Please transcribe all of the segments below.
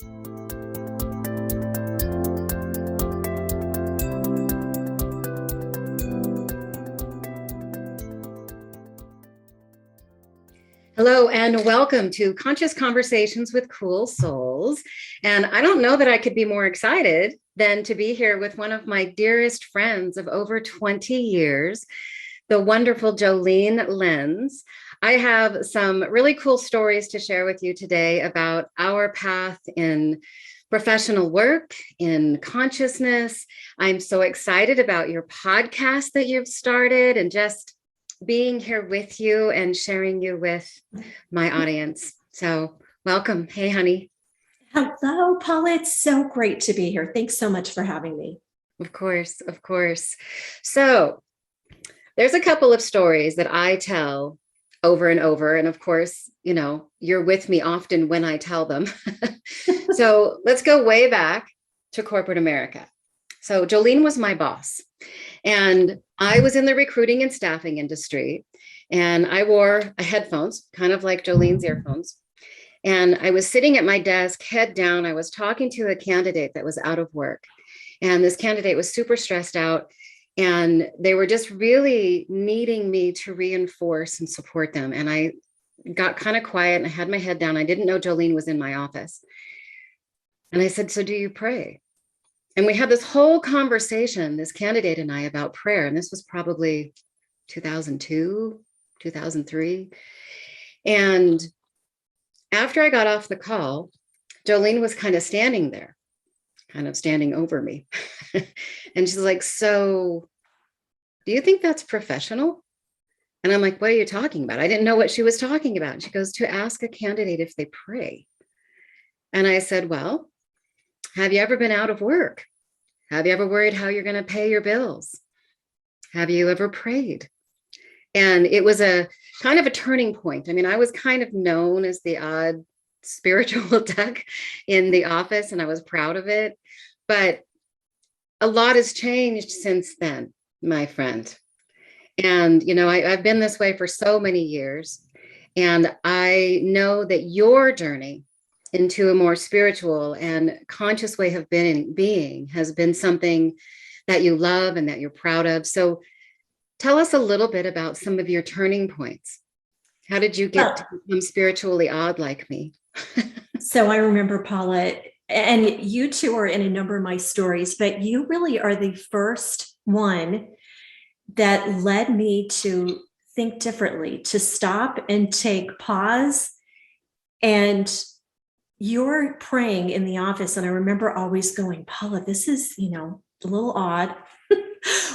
Hello and welcome to Conscious Conversations with Cool Souls. And I don't know that I could be more excited than to be here with one of my dearest friends of over 20 years, the wonderful Joline Lenz. I have some really cool stories to share with you today about our path in professional work, in consciousness. I'm so excited about your podcast that you've started and just being here with you and sharing you with my audience. So welcome. Hey, honey. Hello, Paula. It's so great to be here. Thanks so much for having me. Of course, of course. So there's a couple of stories that I tell over and over. And of course, you know, you're with me often when I tell them. So let's go way back to corporate America. So Joline was my boss. And I was in the recruiting and staffing industry, and I wore headphones, kind of like Joline's earphones. And I was sitting at my desk, head down. I was talking to a candidate that was out of work. And this candidate was super stressed out. And they were just really needing me to reinforce and support them. And I got kind of quiet and I had my head down. I didn't know Joline was in my office. And I said, "So do you pray?" And we had this whole conversation, this candidate and I, about prayer. And this was probably 2002, 2003. And after I got off the call, Joline was kind of standing there, kind of standing over me. And she's like, "So do you think that's professional?" And I'm like, "What are you talking about?" I didn't know what she was talking about. And she goes, "To ask a candidate if they pray." And I said, "Well, have you ever been out of work? Have you ever worried how you're going to pay your bills? Have you ever prayed?" And it was a kind of a turning point. I mean, I was kind of known as the odd spiritual duck in the office, and I was proud of it. But a lot has changed since then, my friend. And, you know, I've been this way for so many years. And I know that your journey into a more spiritual and conscious way of being has been something that you love and that you're proud of. So tell us a little bit about some of your turning points. How did you get to become spiritually odd like me? So I remember, Paula, and you two are in a number of my stories, but you really are the first one that led me to think differently, to stop and take pause. And you're praying in the office. And I remember always going, "Paula, this is, you know, a little odd."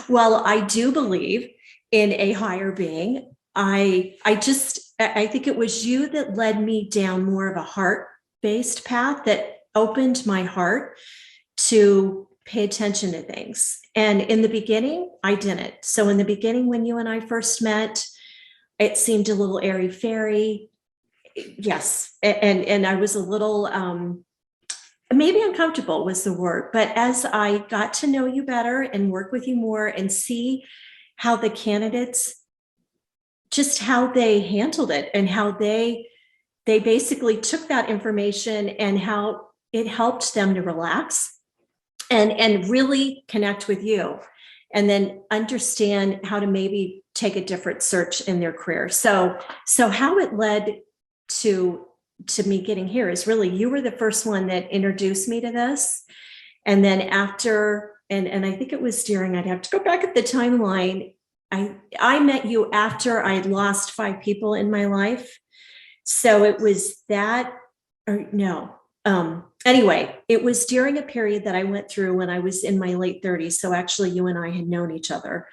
Well, I do believe in a higher being. I think it was you that led me down more of a heart-based path that opened my heart to pay attention to things. And in the beginning, I didn't. So in the beginning, when you and I first met, it seemed a little airy-fairy. Yes. And I was a little, maybe uncomfortable was the word, but as I got to know you better and work with you more and see how the candidates, just how they handled it and how they basically took that information and how it helped them to relax and really connect with you and then understand how to maybe take a different search in their career. So how it led to me getting here is really you were the first one that introduced me to this. And then after, and I think it was during, I'd have to go back at the timeline. I met you after I had lost 5 people in my life. So it was that, or no. Anyway, it was during a period that I went through when I was in my late 30s. So actually you and I had known each other.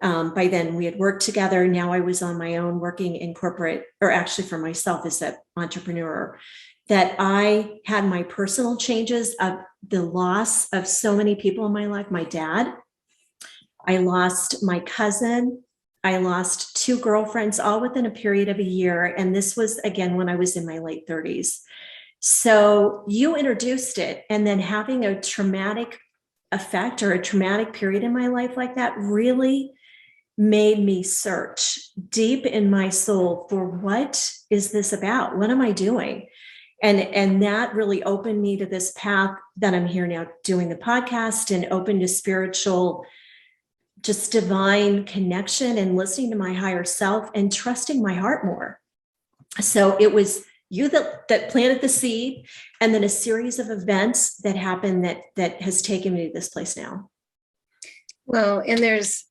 By then we had worked together. Now I was on my own working in corporate, or actually for myself as an entrepreneur, that I had my personal changes of the loss of so many people in my life. My dad, I lost my cousin, I lost 2 girlfriends, all within a period of a year. And this was, again, when I was in my late 30s. So you introduced it, and then having a traumatic effect or a traumatic period in my life like that really made me search deep in my soul for what is this about? What am I doing? And that really opened me to this path that I'm here now doing the podcast, and open to spiritual, just divine connection and listening to my higher self and trusting my heart more. So it was you that planted the seed, and then a series of events that happened that has taken me to this place now. Well, and there's,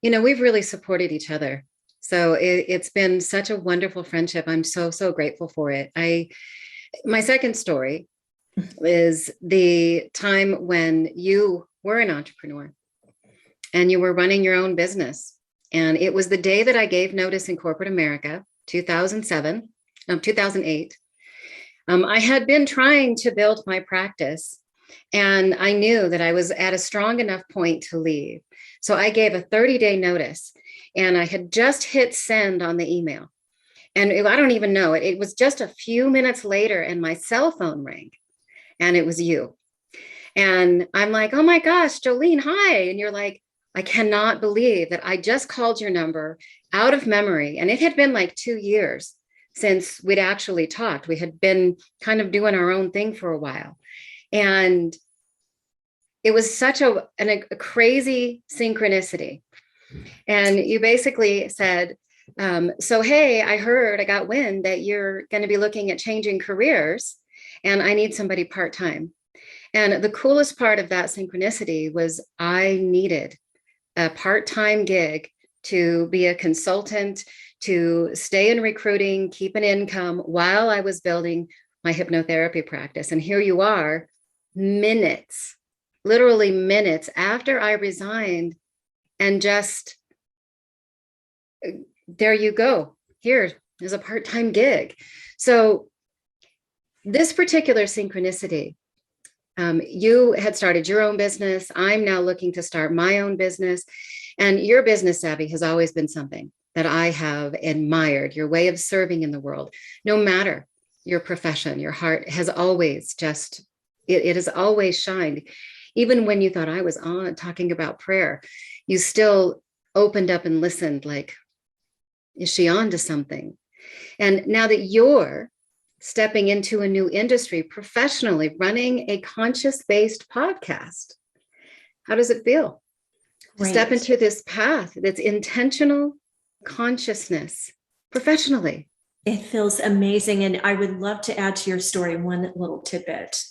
we've really supported each other. So it's been such a wonderful friendship. I'm so grateful for it. My second story is the time when you were an entrepreneur and you were running your own business. And it was the day that I gave notice in corporate America, 2008. I had been trying to build my practice, and I knew that I was at a strong enough point to leave. So I gave a 30-day notice, and I had just hit send on the email. And I don't even know it. It was just a few minutes later, and my cell phone rang, and it was you. And I'm like, oh my gosh, Joline, hi. And you're like, I cannot believe that I just called your number out of memory. And it had been like 2 years since we'd actually talked. We had been kind of doing our own thing for a while. And it was such a crazy synchronicity. And you basically said, so, hey, I got wind that you're going to be looking at changing careers, and I need somebody part-time. And the coolest part of that synchronicity was I needed a part-time gig to be a consultant, to stay in recruiting, keep an income while I was building my hypnotherapy practice. And here you are, literally minutes after I resigned, and just, there you go. Here is a part-time gig. So this particular synchronicity, you had started your own business. I'm now looking to start my own business. And your business savvy has always been something that I have admired. Your way of serving in the world, no matter your profession, your heart has always it has always shined. Even when you thought I was on talking about prayer, you still opened up and listened, like, is she on to something? And now that you're stepping into a new industry professionally, running a conscious-based podcast, how does it feel to step into this path that's intentional consciousness professionally? It feels amazing. And I would love to add to your story one little tidbit.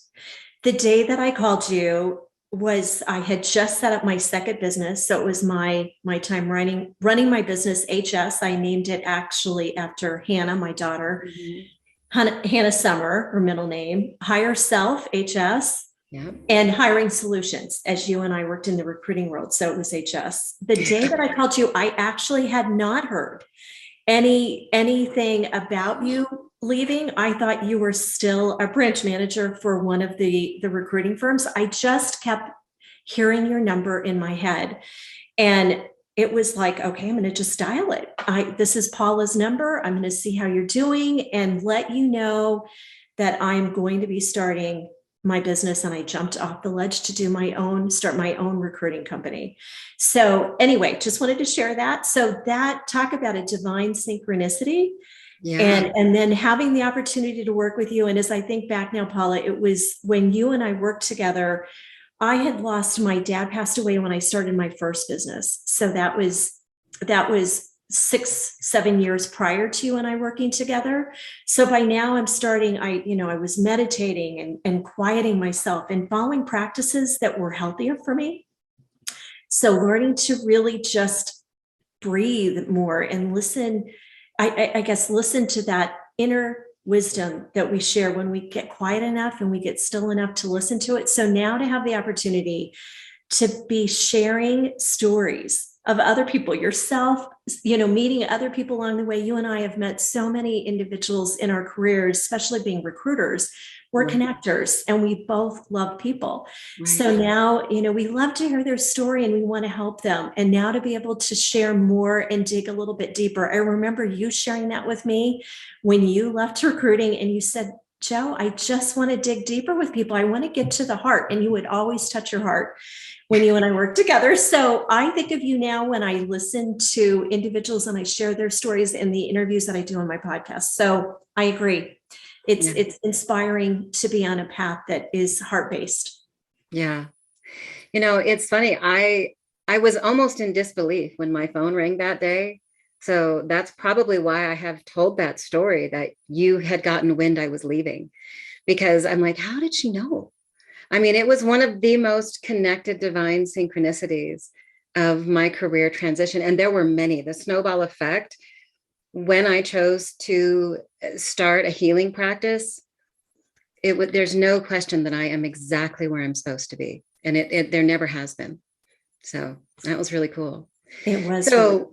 The day that I called you was, I had just set up my second business. So it was my time running my business, HS. I named it actually after Hannah, my daughter. Hannah Summer, her middle name, Higher Self, HS, and Hiring Solutions, as you and I worked in the recruiting world. So it was HS. The day that I called you, I actually had not heard anything about you leaving. I thought you were still a branch manager for one of the recruiting firms. I just kept hearing your number in my head. And it was like, okay, I'm going to just dial it. This is Paula's number. I'm going to see how you're doing and let you know that I'm going to be starting my business. And I jumped off the ledge to start my own recruiting company. So anyway, just wanted to share that. So talk about a divine synchronicity. Yeah. And then having the opportunity to work with you. And as I think back now, Paula, it was when you and I worked together. I had lost, my dad passed away when I started my first business. So that was 6-7 years prior to you and I working together. So by now I'm starting, I was meditating and quieting myself and following practices that were healthier for me. So learning to really just breathe more and listen, I guess, listen to that inner wisdom that we share when we get quiet enough and we get still enough to listen to it. So now to have the opportunity to be sharing stories of other people, yourself, meeting other people along the way. You and I have met so many individuals in our careers, especially being recruiters. We're connectors and we both love people. Right. So now, we love to hear their story and we want to help them. And now to be able to share more and dig a little bit deeper. I remember you sharing that with me when you left recruiting and you said, Jo, I just want to dig deeper with people. I want to get to the heart. And you would always touch your heart when you and I work together. So I think of you now when I listen to individuals and I share their stories in the interviews that I do on my podcast. So I agree. Yeah. It's inspiring to be on a path that is heart-based. Yeah. It's funny. I was almost in disbelief when my phone rang that day. So that's probably why I have told that story that you had gotten wind I was leaving, because I'm like, how did she know? I mean, it was one of the most connected divine synchronicities of my career transition. And there were many. The snowball effect, when I chose to start a healing practice, there's no question that I am exactly where I'm supposed to be. And there never has been. So that was really cool. It was really So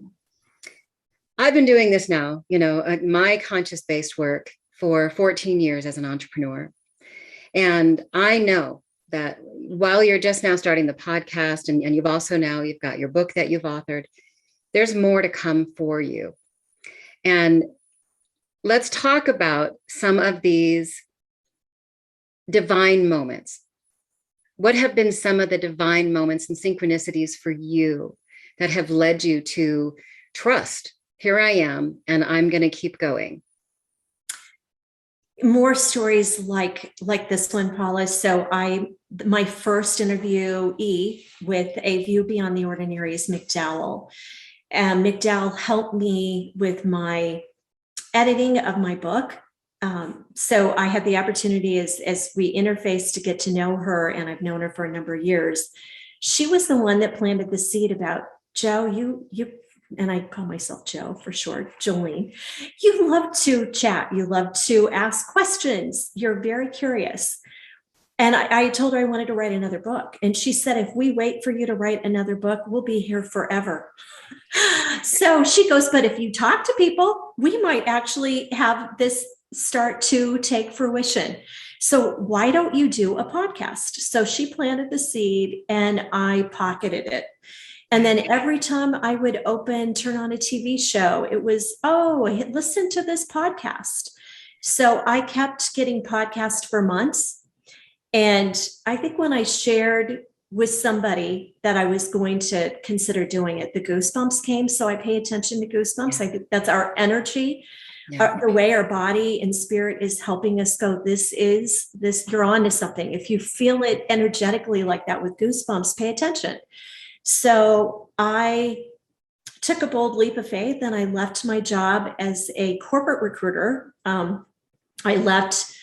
I've been doing this now, my conscious based work for 14 years as an entrepreneur. And I know that while you're just now starting the podcast, and you've got your book that you've authored, there's more to come for you. And let's talk about some of these divine moments. What have been some of the divine moments and synchronicities for you that have led you to trust? Here I am, and I'm going to keep going. more stories like this one, Paula. So my first interviewee with A View Beyond the Ordinary is McDowell. And McDowell helped me with my editing of my book. So I had the opportunity as we interfaced to get to know her, and I've known her for a number of years. She was the one that planted the seed about, Joe, you and I call myself Joe for short, Joline, you love to chat. You love to ask questions. You're very curious. And I told her I wanted to write another book. And she said, if we wait for you to write another book, we'll be here forever. So she goes, but if you talk to people, we might actually have this start to take fruition. So why don't you do a podcast? So she planted the seed and I pocketed it. And then every time I would turn on a TV show, it was, oh, listen to this podcast. So I kept getting podcasts for months. And I think when I shared with somebody that I was going to consider doing it, the goosebumps came. So I pay attention to goosebumps. I think that's our energy, the way our body and spirit is helping us go, this, you're on to something. If you feel it energetically like that with goosebumps, pay attention. So I took a bold leap of faith and I left my job as a corporate recruiter. I left,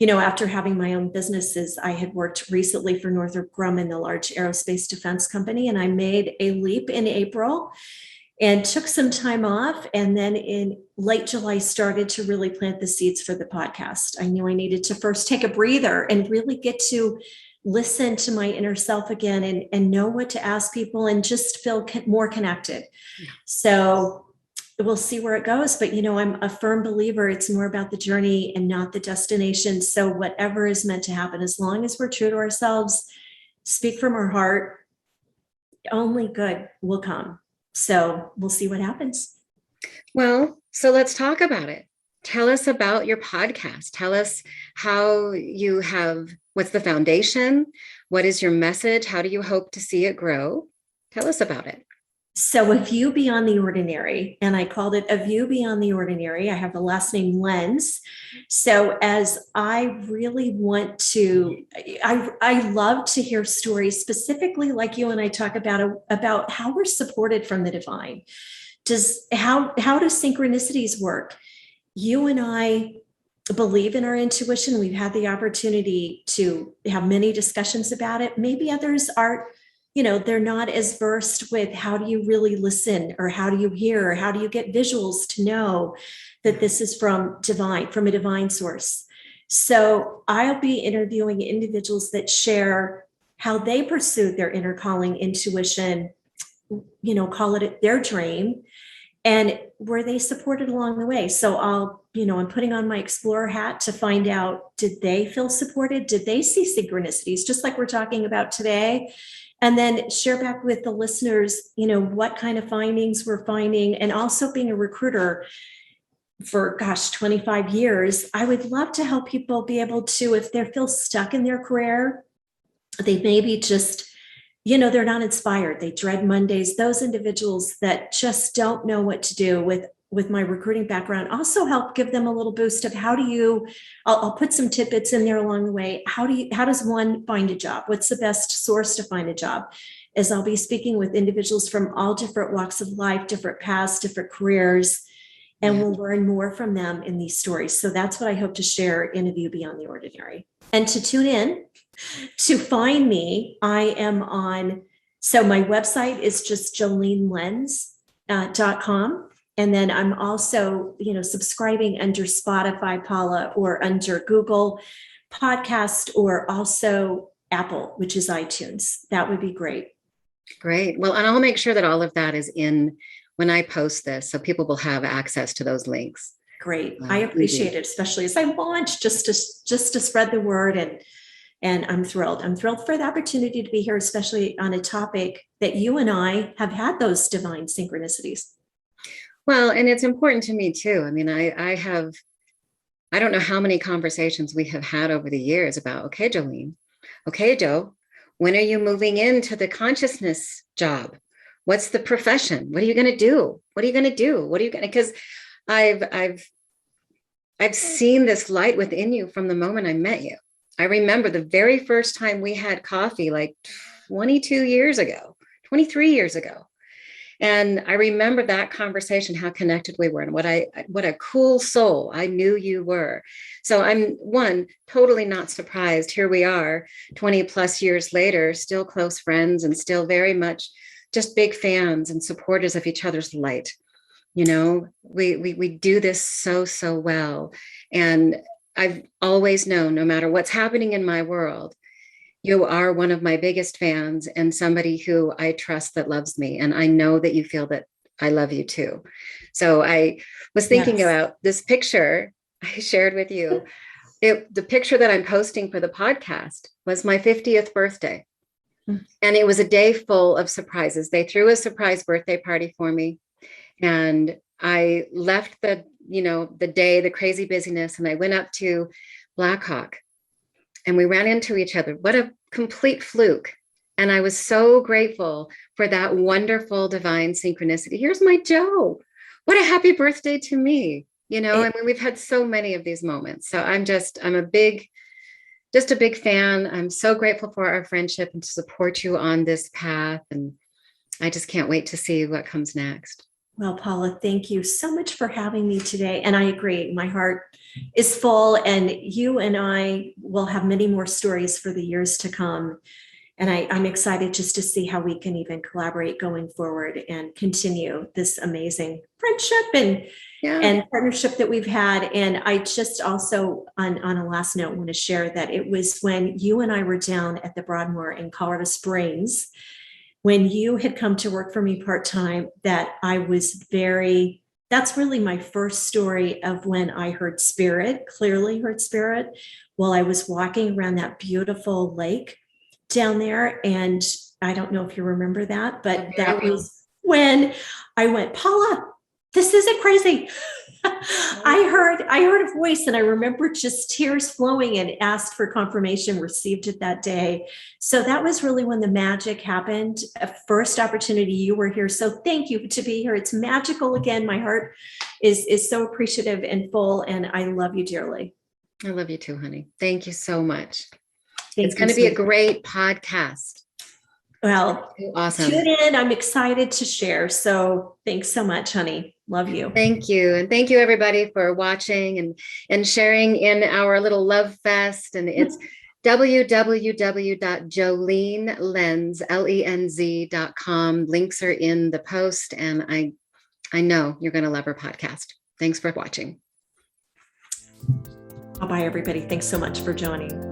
after having my own businesses. I had worked recently for Northrop Grumman, the large aerospace defense company, and I made a leap in April and took some time off. And then in late July, started to really plant the seeds for the podcast. I knew I needed to first take a breather and really get to listen to my inner self again and know what to ask people and just feel more connected. Yeah. So we'll see where it goes. But, I'm a firm believer it's more about the journey and not the destination. So whatever is meant to happen, as long as we're true to ourselves, speak from our heart, only good will come. So we'll see what happens. Well, so let's talk about it. Tell us about your podcast. Tell us what's the foundation? What is your message? How do you hope to see it grow? Tell us about it. So A View Beyond the Ordinary, and I called it A View Beyond the Ordinary. I have the last name Lenz. So as I really want to, I love to hear stories specifically like you and I talk about how we're supported from the divine. How do synchronicities work? You and I believe in our intuition. We've had the opportunity to have many discussions about it. Maybe others aren't, they're not as versed with how do you really listen, or how do you hear, or how do you get visuals to know that this is from a divine source. So I'll be interviewing individuals that share how they pursued their inner calling, intuition, call it their dream, and were they supported along the way. So I'm putting on my explorer hat to find out, did they feel supported? Did they see synchronicities, just like we're talking about today? And then share back with the listeners, what kind of findings we're finding. And also, being a recruiter for 25 years, I would love to help people be able to, if they feel stuck in their career, they maybe just, they're not inspired. They dread Mondays. Those individuals that just don't know what to do with with my recruiting background, also help give them a little boost of how do you, I'll put some tidbits in there along the way. How does one find a job? What's the best source to find a job? As I'll be speaking with individuals from all different walks of life, different paths, different careers, and we'll learn more from them in these stories. So that's what I hope to share in A View Beyond the Ordinary. And to tune in, to find me, I am on, so my website is just jolinelens.com. And then I'm also, subscribing under Spotify, Paula, or under Google Podcast, or also Apple, which is iTunes. That would be great. Great. Well, and I'll make sure that all of that is in when I post this, so people will have access to those links. Great. I appreciate it, especially as I launch, just to spread the word. And I'm thrilled. I'm thrilled for the opportunity to be here, especially on a topic that you and I have had those divine synchronicities. Well, and it's important to me too. I mean, I don't know how many conversations we have had over the years about, okay, Joline, okay, Joe, when are you moving into the consciousness job? What's the profession? What are you going to do? What are you going to do? What are you going to, because I've seen this light within you from the moment I met you. I remember the very first time we had coffee, like 23 years ago. And I remember that conversation, how connected we were, and what a cool soul I knew you were. So I'm totally not surprised. Here we are 20 plus years later, still close friends and still very much just big fans and supporters of each other's light. We do this so well. And I've always known, no matter what's happening in my world, you are one of my biggest fans and somebody who I trust that loves me. And I know that you feel that I love you too. So I was thinking about this picture I shared with you. The picture that I'm posting for the podcast was my 50th birthday. And it was a day full of surprises. They threw a surprise birthday party for me. And I left the day, the crazy busyness, and I went up to Blackhawk. And we ran into each other. What a complete fluke. And I was so grateful for that wonderful divine synchronicity. Here's my Joe. What a happy birthday to me. I mean, we've had so many of these moments. So I'm a big fan. I'm so grateful for our friendship and to support you on this path. And I just can't wait to see what comes next. Well, Paula, thank you so much for having me today. And I agree, my heart is full, and you and I will have many more stories for the years to come. And I'm excited just to see how we can even collaborate going forward and continue this amazing friendship and partnership that we've had. And I just also, on a last note, want to share that it was when you and I were down at the Broadmoor in Colorado Springs, when you had come to work for me part-time, that I was that's really my first story of when I clearly heard spirit, while I was walking around that beautiful lake down there. And I don't know if you remember that, but that was when I went, Paula, this isn't crazy. I heard a voice, and I remember just tears flowing, and asked for confirmation, received it that day. So that was really when the magic happened. A first opportunity, you were here. So thank you to be here. It's magical again. My heart is so appreciative and full, and I love you dearly. I love you too, honey. Thank you so much. It's going to be a great podcast. Well, awesome. Tune in. I'm excited to share. So thanks so much, honey. Love you. Thank you. And thank you, everybody, for watching and sharing in our little love fest. And it's www.jolinelens.com. Links are in the post. And I know you're going to love our podcast. Thanks for watching. Bye-bye, everybody. Thanks so much for joining.